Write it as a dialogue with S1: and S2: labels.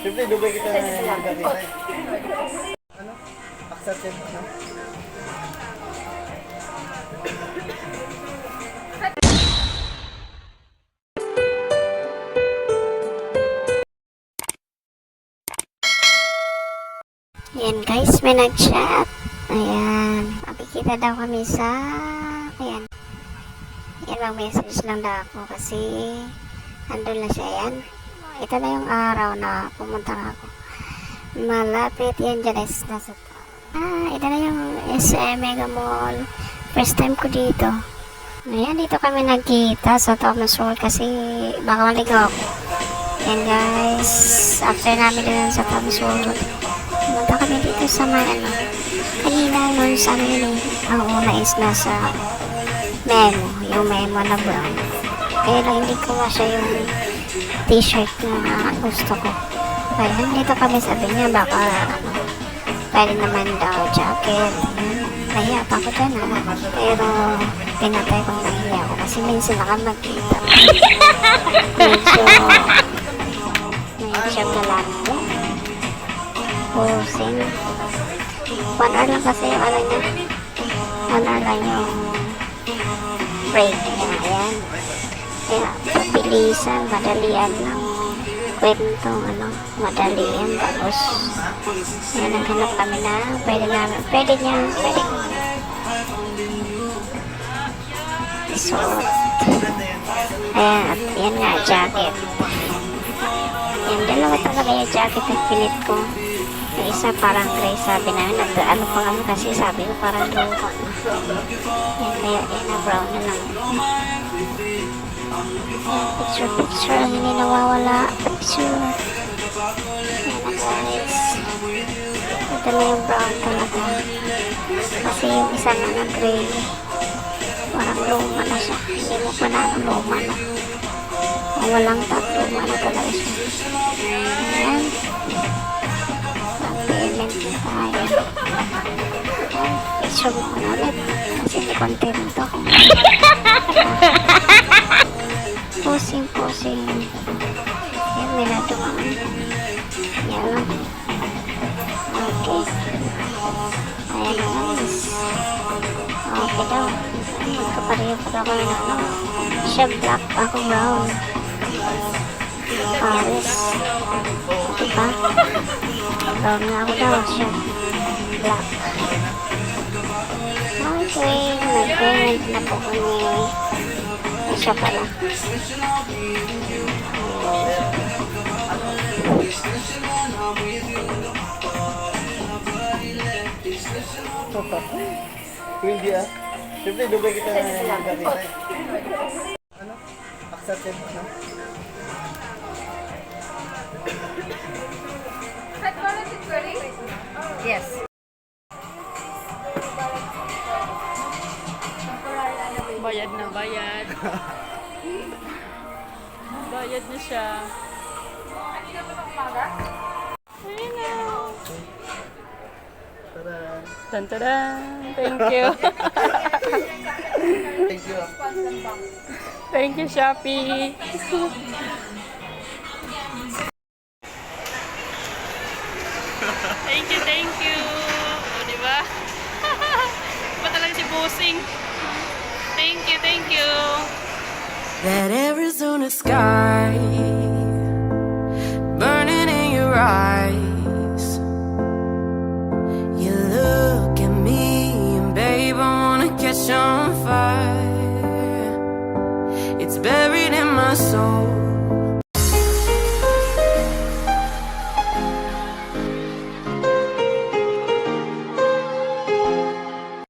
S1: Siyempre, dugay kita na yung ganito. Ano? Accepted, ano?
S2: Ayan guys, may nag-chat. Ayan, makikita daw kami sa... Ayan. Ayan, mag-message lang daw ako kasi andun na siya. Ayan. Ito na yung araw na pumunta na ako. Malapit yan dyan is nasa... ito na yung SM Mega Mall. First time ko dito. Ayan, dito kami nagkita sa Thomas Hall kasi baka maligaw ako. Ayan guys, after namin din sa Thomas Hall, pumunta kami dito sa may ano. Kanina nun sa amin ang una is nasa Memo, yung Memo na brown. Kaya lang hindi ko masya yung t-shirt na gusto ko. Kaya dito kami sabi niya baka ano, pwede naman daw jacket. Nahiya pa ako dyan pero pinatay kong nahiya ako kasi minsan na kami magkita. Medyo galante. Posing. 1 hour lang kasi yung ano niya. 1 hour lang yung break niya. Ayan. Kaya mabilisan, madalian lang. Kwentong ano, madalian. Tapos, ayan, naghanap kami na pwede namin, pwede ko suot. Ayan, at yan nga, jacket. Yan, dalawa talaga yung jacket na pilit ko. Yung isa parang gray, sabi namin, ano pa kami kasi sabi ko parang luma na. Yan, kaya yan na brown na lang. Ayan, picture lang, hindi nawawala. Picture. Ayan na guys. Ito na yung brown talaga. Kasi yung isang ano gray, parang luma na siya. Hindi mo pa na luma na. Walang luma na talaga siya. Ayan. Mag-payment na tayo. Ayan. Picture mo na ulit. Kasi may content to. Posing. Ayan, may natumaan. Ayan lang. Okay. Ayan na guys. Okay daw. Magkapareho pa ako na ano. Siya black, ako brown. Paris. Diba? Brown nga ako daw. Siya black. Okay. Nag-payment na po kami. Siya pala.
S1: Hindi ah. Siyempre, dugay kita na yung ganito. Ano? Accepted, ano?
S3: Yes. Bayad na bayad. Bayad na siya. Ayun na.
S1: Tara.
S3: Tantaran. Thank you.
S1: Thank you.
S3: Thank you, Shopee. Thank you. O, diba? Diba talaga si Bossing? Thank you.
S4: That Arizona sky burning in your eyes. You look at me and babe, I wanna catch on fire. It's buried in my soul.